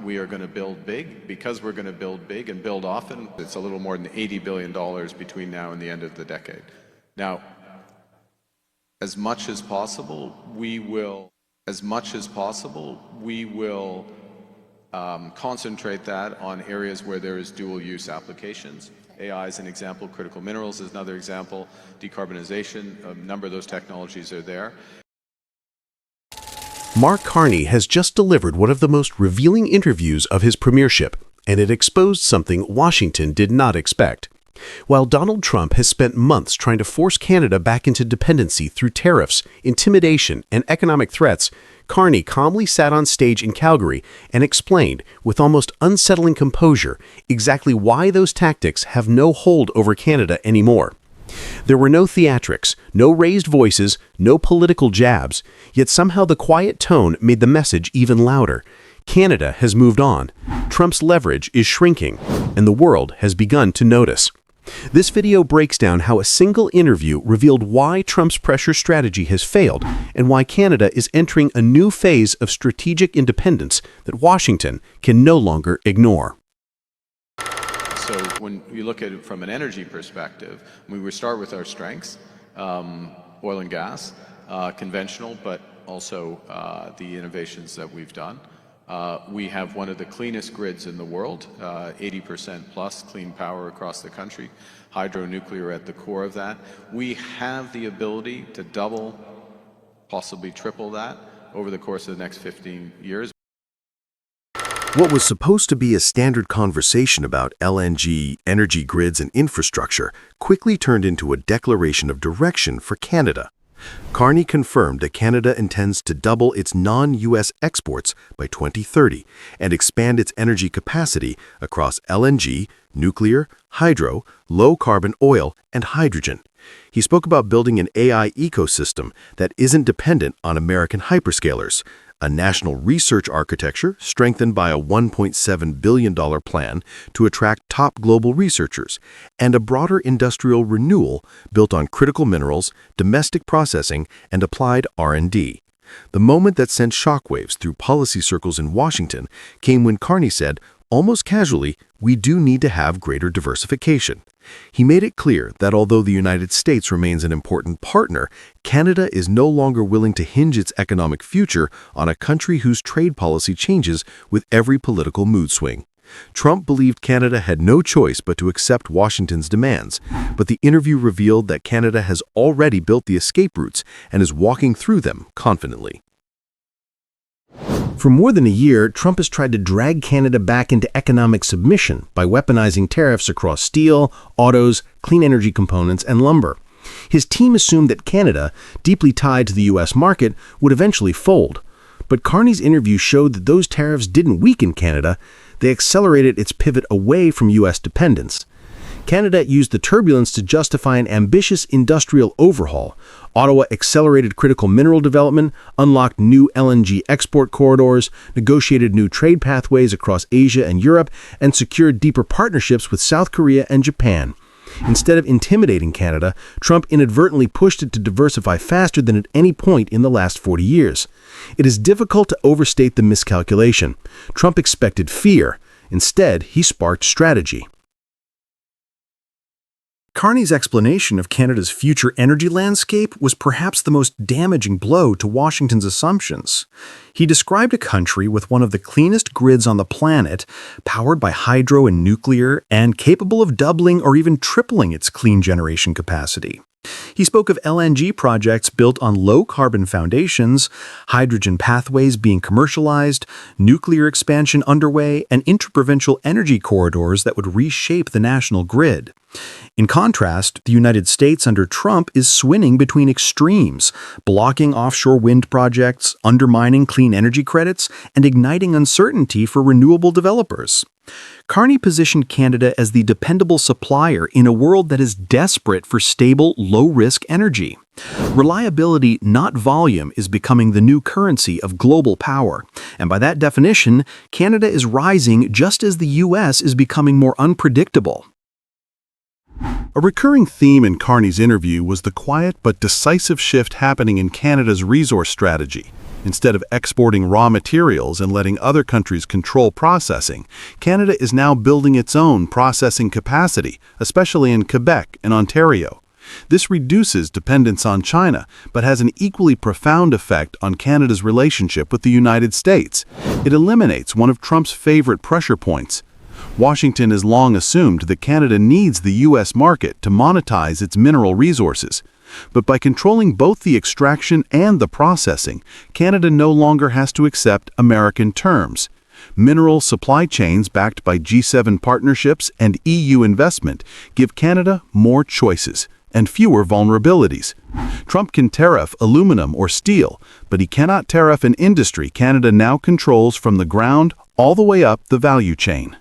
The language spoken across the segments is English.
we are going to build big. Because we're going to build big and build often, it's a little more than $80 billion between now and the end of the decade. Now, as much as possible, we will concentrate that on areas where there is dual use applications. AI is an example, critical minerals is another example, decarbonization, a number of those technologies are there. Mark Carney has just delivered one of the most revealing interviews of his premiership, and it exposed something Washington did not expect. While Donald Trump has spent months trying to force Canada back into dependency through tariffs, intimidation, and economic threats, Carney calmly sat on stage in Calgary and explained, with almost unsettling composure, exactly why those tactics have no hold over Canada anymore. There were no theatrics, no raised voices, no political jabs, yet somehow the quiet tone made the message even louder. Canada has moved on, Trump's leverage is shrinking, and the world has begun to notice. This video breaks down how a single interview revealed why Trump's pressure strategy has failed and why Canada is entering a new phase of strategic independence that Washington can no longer ignore. So when you look at it from an energy perspective, we start with our strengths, oil and gas, conventional, but also the innovations that we've done. We have one of the cleanest grids in the world, 80% plus clean power across the country, hydro, nuclear at the core of that. We have the ability to double, possibly triple that over the course of the next 15 years. What was supposed to be a standard conversation about LNG, energy grids, and infrastructure quickly turned into a declaration of direction for Canada. Carney confirmed that Canada intends to double its non-U.S. exports by 2030 and expand its energy capacity across LNG, nuclear, hydro, low-carbon oil, and hydrogen. He spoke about building an AI ecosystem that isn't dependent on American hyperscalers, a national research architecture strengthened by a $1.7 billion plan to attract top global researchers, and a broader industrial renewal built on critical minerals, domestic processing, and applied R&D. The moment that sent shockwaves through policy circles in Washington came when Carney said, almost casually, we do need to have greater diversification. He made it clear that although the United States remains an important partner, Canada is no longer willing to hinge its economic future on a country whose trade policy changes with every political mood swing. Trump believed Canada had no choice but to accept Washington's demands, but the interview revealed that Canada has already built the escape routes and is walking through them confidently. For more than a year, Trump has tried to drag Canada back into economic submission by weaponizing tariffs across steel, autos, clean energy components, and lumber. His team assumed that Canada, deeply tied to the U.S. market, would eventually fold. But Carney's interview showed that those tariffs didn't weaken Canada, they accelerated its pivot away from U.S. dependence. Canada used the turbulence to justify an ambitious industrial overhaul. Ottawa accelerated critical mineral development, unlocked new LNG export corridors, negotiated new trade pathways across Asia and Europe, and secured deeper partnerships with South Korea and Japan. Instead of intimidating Canada, Trump inadvertently pushed it to diversify faster than at any point in the last 40 years. It is difficult to overstate the miscalculation. Trump expected fear. Instead, he sparked strategy. Carney's explanation of Canada's future energy landscape was perhaps the most damaging blow to Washington's assumptions. He described a country with one of the cleanest grids on the planet, powered by hydro and nuclear, and capable of doubling or even tripling its clean generation capacity. He spoke of LNG projects built on low-carbon foundations, hydrogen pathways being commercialized, nuclear expansion underway, and interprovincial energy corridors that would reshape the national grid. In contrast, the United States under Trump is swinging between extremes, blocking offshore wind projects, undermining clean energy credits, and igniting uncertainty for renewable developers. Carney positioned Canada as the dependable supplier in a world that is desperate for stable, low-risk energy. Reliability, not volume, is becoming the new currency of global power, and by that definition, Canada is rising just as the U.S. is becoming more unpredictable. A recurring theme in Carney's interview was the quiet but decisive shift happening in Canada's resource strategy. Instead of exporting raw materials and letting other countries control processing, Canada is now building its own processing capacity, especially in Quebec and Ontario. This reduces dependence on China, but has an equally profound effect on Canada's relationship with the United States. It eliminates one of Trump's favorite pressure points. Washington has long assumed that Canada needs the U.S. market to monetize its mineral resources. But by controlling both the extraction and the processing, Canada no longer has to accept American terms. Mineral supply chains backed by G7 partnerships and EU investment give Canada more choices and fewer vulnerabilities. Trump can tariff aluminum or steel, but he cannot tariff an industry Canada now controls from the ground all the way up the value chain.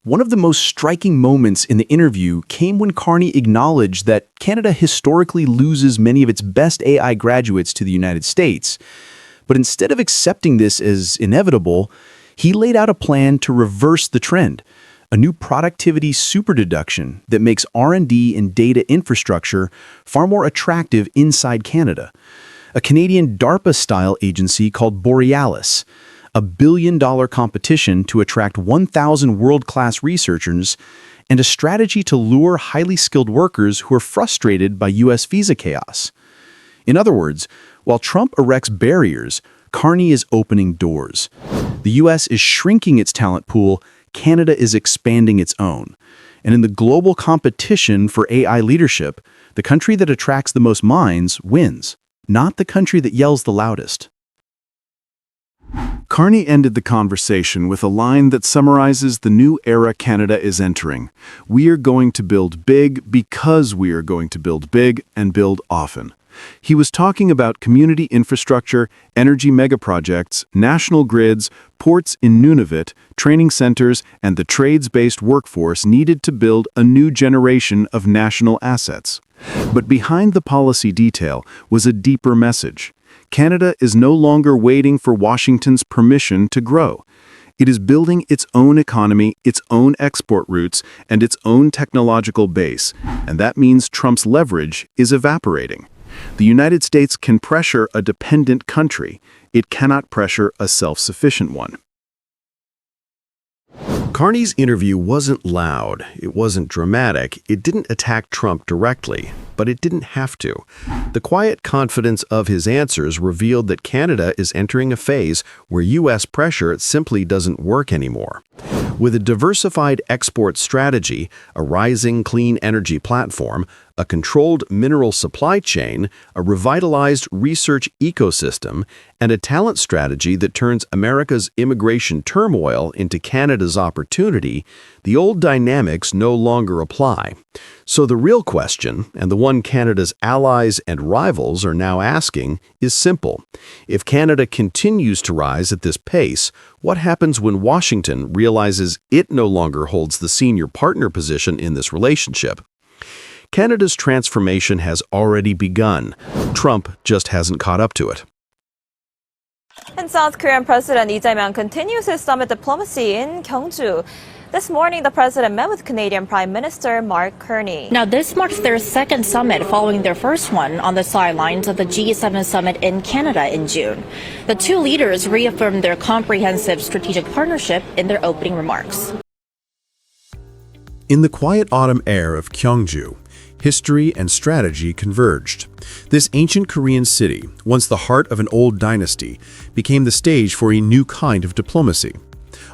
One of the most striking moments in the interview came when Carney acknowledged that Canada historically loses many of its best AI graduates to the United States. But instead of accepting this as inevitable, he laid out a plan to reverse the trend, a new productivity superdeduction that makes R&D and data infrastructure far more attractive inside Canada. A Canadian DARPA-style agency called Borealis, a billion-dollar competition to attract 1,000 world-class researchers, and a strategy to lure highly skilled workers who are frustrated by U.S. visa chaos. In other words, while Trump erects barriers, Carney is opening doors. The U.S. is shrinking its talent pool, Canada is expanding its own. And in the global competition for AI leadership, the country that attracts the most minds wins, not the country that yells the loudest. Carney ended the conversation with a line that summarizes the new era Canada is entering. We are going to build big because we are going to build big and build often. He was talking about community infrastructure, energy megaprojects, national grids, ports in Nunavut, training centers, and the trades-based workforce needed to build a new generation of national assets. But behind the policy detail was a deeper message. Canada is no longer waiting for Washington's permission to grow. It is building its own economy, its own export routes, and its own technological base, and that means Trump's leverage is evaporating. The United States can pressure a dependent country. It cannot pressure a self-sufficient one. Carney's interview wasn't loud, it wasn't dramatic, it didn't attack Trump directly, but it didn't have to. The quiet confidence of his answers revealed that Canada is entering a phase where U.S. pressure simply doesn't work anymore. With a diversified export strategy, a rising clean energy platform, a controlled mineral supply chain, a revitalized research ecosystem, and a talent strategy that turns America's immigration turmoil into Canada's opportunity, the old dynamics no longer apply. So the real question, and the one Canada's allies and rivals are now asking, is simple. If Canada continues to rise at this pace, what happens when Washington realizes it no longer holds the senior partner position in this relationship? Canada's transformation has already begun. Trump just hasn't caught up to it. And South Korean President Lee Jae-myung continues his summit diplomacy in Gyeongju. This morning, the president met with Canadian Prime Minister Mark Carney. Now, this marks their second summit following their first one on the sidelines of the G7 summit in Canada in June. The two leaders reaffirmed their comprehensive strategic partnership in their opening remarks. In the quiet autumn air of Gyeongju, history and strategy converged. This ancient Korean city, once the heart of an old dynasty, became the stage for a new kind of diplomacy.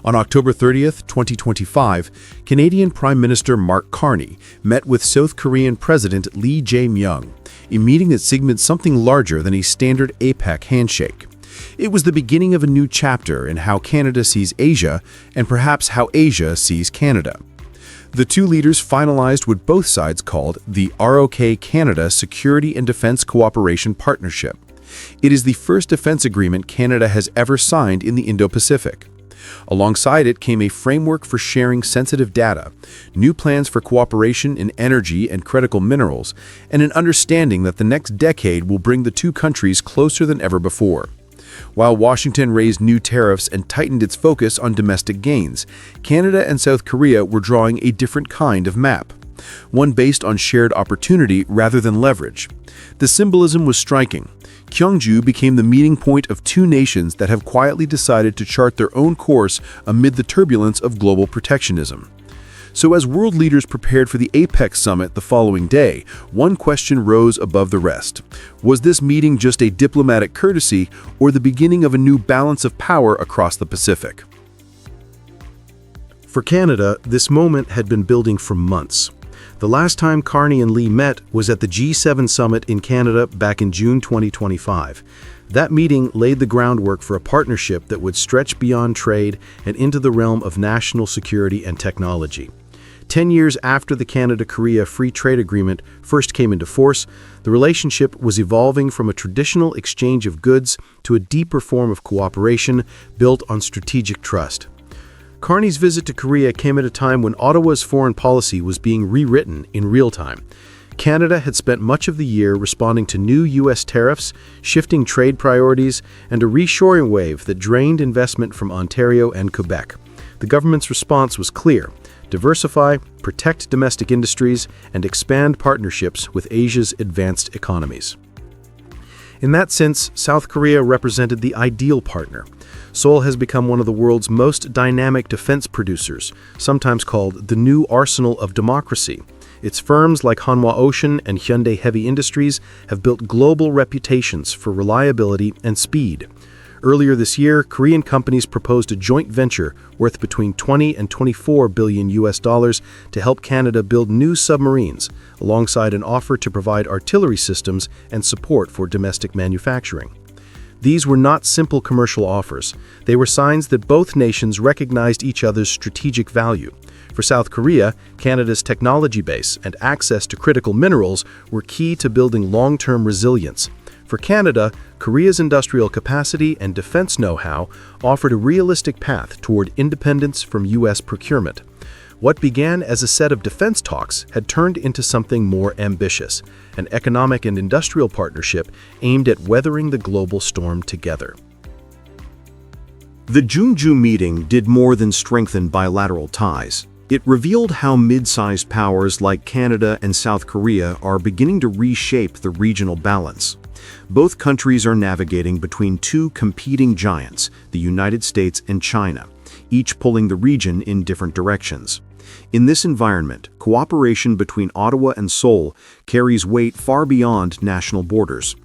On October 30th, 2025, Canadian Prime Minister Mark Carney met with South Korean President Lee Jae-myung, a meeting that signaled something larger than a standard APEC handshake. It was the beginning of a new chapter in how Canada sees Asia and perhaps how Asia sees Canada. The two leaders finalized what both sides called the ROK Canada Security and Defense Cooperation Partnership. It is the first defense agreement Canada has ever signed in the Indo-Pacific. Alongside it came a framework for sharing sensitive data, new plans for cooperation in energy and critical minerals, and an understanding that the next decade will bring the two countries closer than ever before. While Washington raised new tariffs and tightened its focus on domestic gains, Canada and South Korea were drawing a different kind of map, one based on shared opportunity rather than leverage. The symbolism was striking. Gyeongju became the meeting point of two nations that have quietly decided to chart their own course amid the turbulence of global protectionism. So as world leaders prepared for the APEC summit the following day, one question rose above the rest. Was this meeting just a diplomatic courtesy or the beginning of a new balance of power across the Pacific? For Canada, this moment had been building for months. The last time Carney and Lee met was at the G7 summit in Canada back in June 2025. That meeting laid the groundwork for a partnership that would stretch beyond trade and into the realm of national security and technology. 10 years after the Canada-Korea Free Trade Agreement first came into force, the relationship was evolving from a traditional exchange of goods to a deeper form of cooperation built on strategic trust. Carney's visit to Korea came at a time when Ottawa's foreign policy was being rewritten in real time. Canada had spent much of the year responding to new U.S. tariffs, shifting trade priorities, and a reshoring wave that drained investment from Ontario and Quebec. The government's response was clear: diversify, protect domestic industries, and expand partnerships with Asia's advanced economies. In that sense, South Korea represented the ideal partner. Seoul has become one of the world's most dynamic defense producers, sometimes called the new arsenal of democracy. Its firms like Hanwha Ocean and Hyundai Heavy Industries have built global reputations for reliability and speed. Earlier this year, Korean companies proposed a joint venture worth between 20 and 24 billion US dollars to help Canada build new submarines, alongside an offer to provide artillery systems and support for domestic manufacturing. These were not simple commercial offers. They were signs that both nations recognized each other's strategic value. For South Korea, Canada's technology base and access to critical minerals were key to building long-term resilience. For Canada, Korea's industrial capacity and defense know-how offered a realistic path toward independence from U.S. procurement. What began as a set of defense talks had turned into something more ambitious, an economic and industrial partnership aimed at weathering the global storm together. The Jeonju meeting did more than strengthen bilateral ties. It revealed how mid-sized powers like Canada and South Korea are beginning to reshape the regional balance. Both countries are navigating between two competing giants, the United States and China, each pulling the region in different directions. In this environment, cooperation between Ottawa and Seoul carries weight far beyond national borders.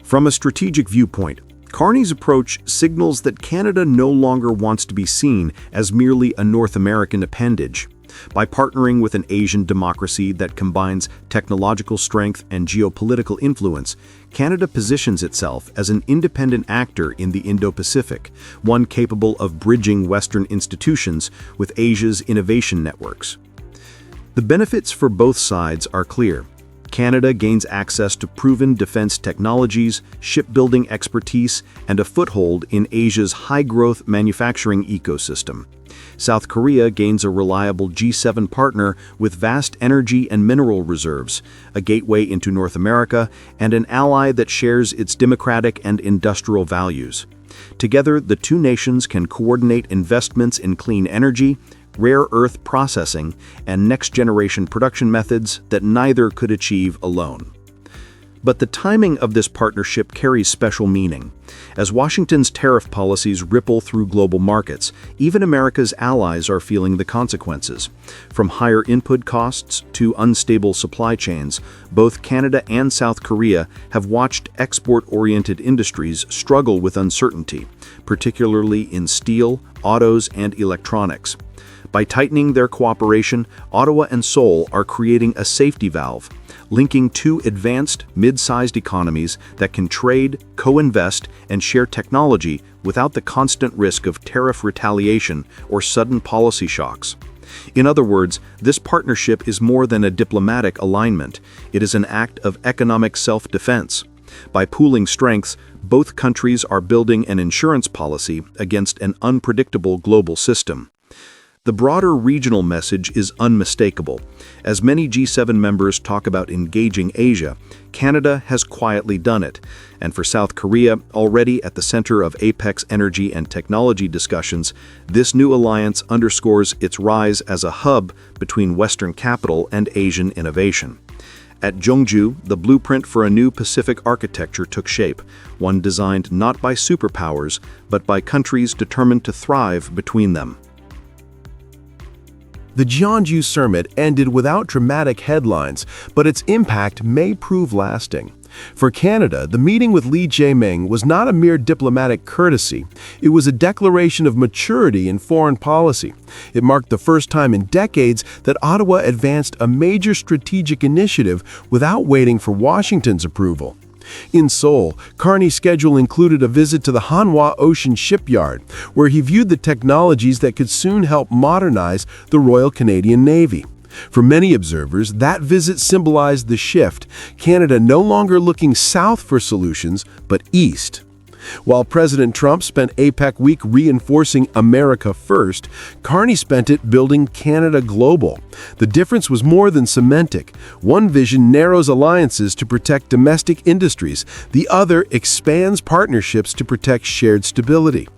From a strategic viewpoint, Carney's approach signals that Canada no longer wants to be seen as merely a North American appendage. By partnering with an Asian democracy that combines technological strength and geopolitical influence, Canada positions itself as an independent actor in the Indo-Pacific, one capable of bridging Western institutions with Asia's innovation networks. The benefits for both sides are clear. Canada gains access to proven defense technologies, shipbuilding expertise, and a foothold in Asia's high-growth manufacturing ecosystem. South Korea gains a reliable G7 partner with vast energy and mineral reserves, a gateway into North America, and an ally that shares its democratic and industrial values. Together, the two nations can coordinate investments in clean energy, rare earth processing, and next-generation production methods that neither could achieve alone. But the timing of this partnership carries special meaning. As Washington's tariff policies ripple through global markets, even America's allies are feeling the consequences. From higher input costs to unstable supply chains, both Canada and South Korea have watched export-oriented industries struggle with uncertainty, particularly in steel, autos, and electronics. By tightening their cooperation, Ottawa and Seoul are creating a safety valve, linking two advanced, mid-sized economies that can trade, co-invest, and share technology without the constant risk of tariff retaliation or sudden policy shocks. In other words, this partnership is more than a diplomatic alignment. It is an act of economic self-defense. By pooling strengths, both countries are building an insurance policy against an unpredictable global system. The broader regional message is unmistakable. As many G7 members talk about engaging Asia, Canada has quietly done it. And for South Korea, already at the center of APEC's energy and technology discussions, this new alliance underscores its rise as a hub between Western capital and Asian innovation. At Jeongju, the blueprint for a new Pacific architecture took shape, one designed not by superpowers, but by countries determined to thrive between them. The Jeonju summit ended without dramatic headlines, but its impact may prove lasting. For Canada, the meeting with Lee Jae-myung was not a mere diplomatic courtesy. It was a declaration of maturity in foreign policy. It marked the first time in decades that Ottawa advanced a major strategic initiative without waiting for Washington's approval. In Seoul, Carney's schedule included a visit to the Hanwha Ocean Shipyard, where he viewed the technologies that could soon help modernize the Royal Canadian Navy. For many observers, that visit symbolized the shift, Canada no longer looking south for solutions, but east. While President Trump spent APEC week reinforcing America first, Carney spent it building Canada global. The difference was more than semantic. One vision narrows alliances to protect domestic industries, the other expands partnerships to protect shared stability.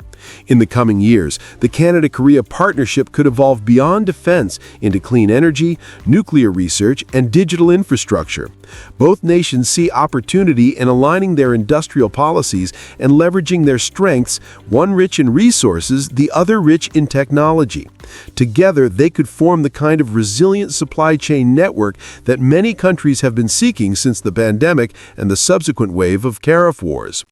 In the coming years, the Canada-Korea partnership could evolve beyond defense into clean energy, nuclear research, and digital infrastructure. Both nations see opportunity in aligning their industrial policies and leveraging their strengths, one rich in resources, the other rich in technology. Together, they could form the kind of resilient supply chain network that many countries have been seeking since the pandemic and the subsequent wave of tariff wars.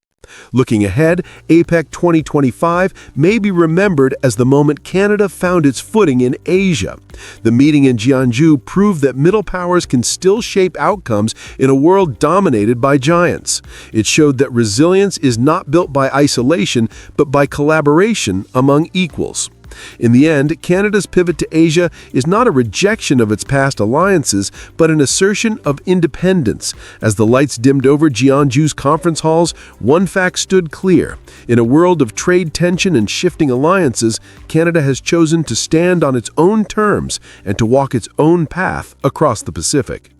Looking ahead, APEC 2025 may be remembered as the moment Canada found its footing in Asia. The meeting in Jeonju proved that middle powers can still shape outcomes in a world dominated by giants. It showed that resilience is not built by isolation, but by collaboration among equals. In the end, Canada's pivot to Asia is not a rejection of its past alliances, but an assertion of independence. As the lights dimmed over Jeonju's conference halls, one fact stood clear. In a world of trade tension and shifting alliances, Canada has chosen to stand on its own terms and to walk its own path across the Pacific.